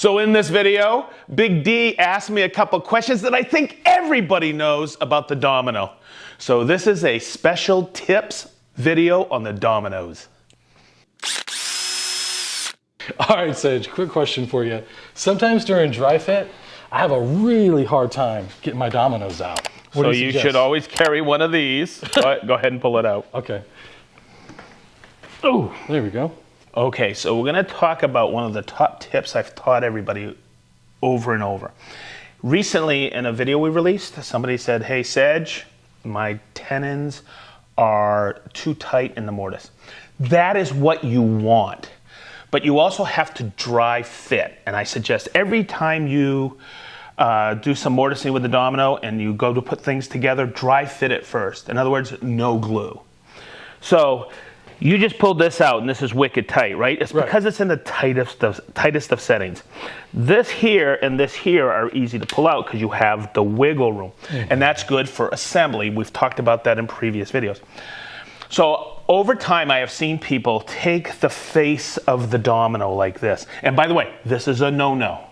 So in this video, Big D asked me a couple questions that I think everybody knows about the domino. So this is a special tips video on the dominoes. All right, Sedge, quick question for you. Sometimes during dry fit, I have a really hard time getting my dominoes out. So you should always carry one of these. Go ahead and pull it out. Okay. Oh, there we go. Okay, so we're going to talk about one of the top tips I've taught everybody over and over. Recently, in a video we released, somebody said, hey, Sedge, my tenons are too tight in the mortise. That is what you want. But you also have to dry fit. And I suggest every time you do some mortising with the domino and you go to put things together, dry fit it first. In other words, no glue. So you just pulled this out and this is wicked tight, right? It's because it's in the tightest of settings. This here and this here are easy to pull out because you have the wiggle room. And that's good for assembly. We've talked about that in previous videos. So over time, I have seen people take the face of the domino like this. And by the way, this is a no-no,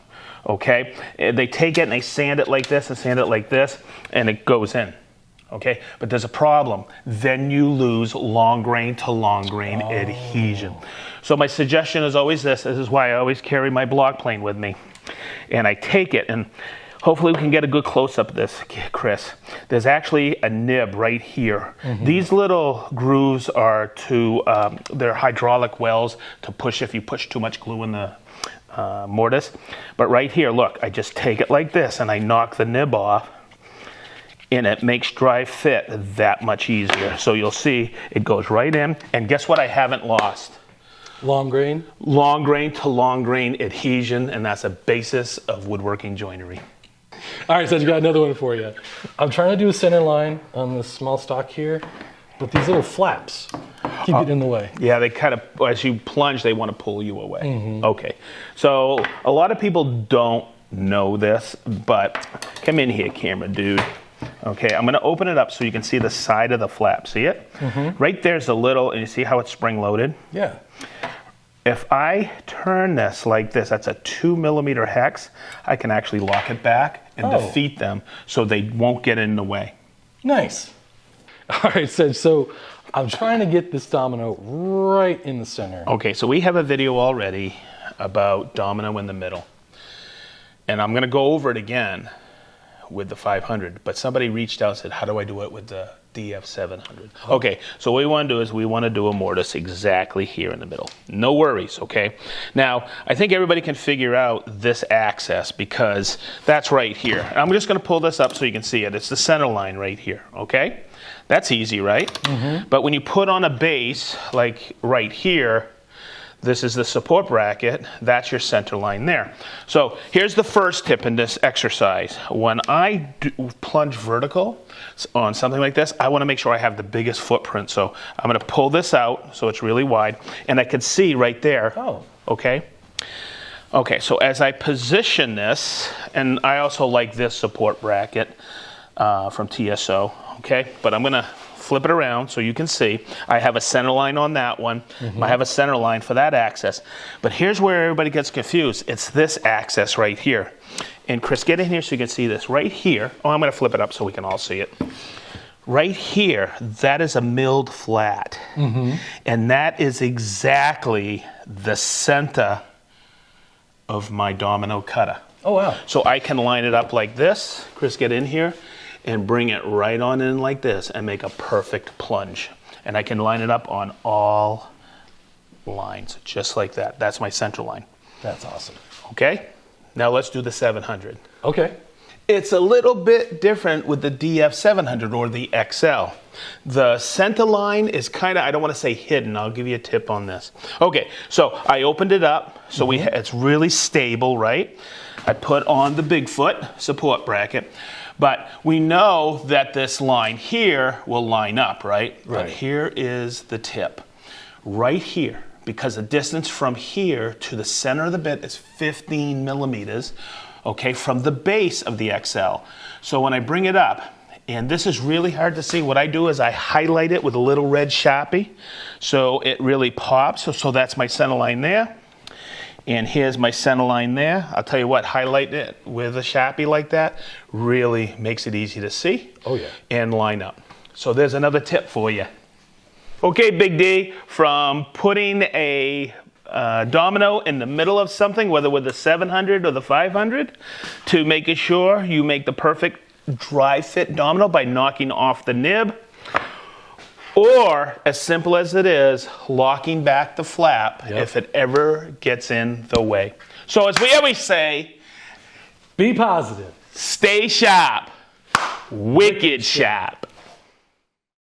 okay? They take it and they sand it like this and sand it like this, and it goes in, okay? But there's a problem. Then you lose long grain to long grain adhesion. So my suggestion is always this. This is why I always carry my block plane with me. And I take it, and hopefully we can get a good close-up of this, Chris. There's actually a nib right here. These little grooves are they're hydraulic wells to push if you push too much glue in the mortise. But right here, look, I just take it like this and I knock the nib off, and it makes dry fit that much easier. So you'll see it goes right in, and guess what I haven't lost? Long grain? Long grain to long grain adhesion, and that's a basis of woodworking joinery. All right, so I got another one for you. I'm trying to do a center line on this small stock here, but these little flaps keep getting in the way. Yeah, they kind of, as you plunge, they want to pull you away. Okay, so a lot of people don't know this, but come in here, camera dude. Okay, I'm going to open it up so you can see the side of the flap. See it? Right there's a little, and you see how it's spring-loaded? Yeah. If I turn this like this, that's a 2mm hex, I can actually lock it back and defeat them so they won't get in the way. Nice. All right, so I'm trying to get this domino right in the center. Okay, so we have a video already about domino in the middle. And I'm going to go over it again with the 500, but somebody reached out and said, how do I do it with the DF700? Okay, so what we want to do is we want to do a mortise exactly here in the middle. No worries, okay? Now, I think everybody can figure out this access because that's right here. I'm just going to pull this up so you can see it. It's the center line right here, okay? That's easy, right? But when you put on a base, like right here, this is the support bracket, that's your center line there. So here's the first tip in this exercise. When I plunge vertical on something like this, I want to make sure I have the biggest footprint. So I'm going to pull this out so it's really wide, and I can see right there. Okay? Okay, so as I position this, and I also like this support bracket from TSO, okay? But I'm going to flip it around so you can see. I have a center line on that one. I have a center line for that access. But here's where everybody gets confused. It's this access right here. And Chris, get in here so you can see this. Right here. Oh, I'm going to flip it up so we can all see it. Right here, that is a milled flat. And that is exactly the center of my domino cutter. Oh, wow. So I can line it up like this. Chris, get in here. And bring it right on in like this and make a perfect plunge. And I can line it up on all lines, just like that. That's my center line. That's awesome. Okay, now let's do the 700. Okay. It's a little bit different with the DF700 or the XL. The center line is kind of, I don't want to say hidden. I'll give you a tip on this. Okay, so I opened it up. So it's really stable, right? I put on the Bigfoot support bracket. But we know that this line here will line up, right? But here is the tip. Right here, because the distance from here to the center of the bit is 15mm, okay, from the base of the XL. So when I bring it up, and this is really hard to see, what I do is I highlight it with a little red Sharpie so it really pops. So that's my center line there. And here's my center line there. I'll tell you what, highlight it with a Sharpie like that really makes it easy to see. Oh yeah. And line up. So there's another tip for you. Okay, Big D, from putting a domino in the middle of something, whether with the 700 or the 500, to making sure you make the perfect dry fit domino by knocking off the nib, or as simple as it is, locking back the flap if it ever gets in the way. So as we always say, be positive, stay sharp, wicked sharp.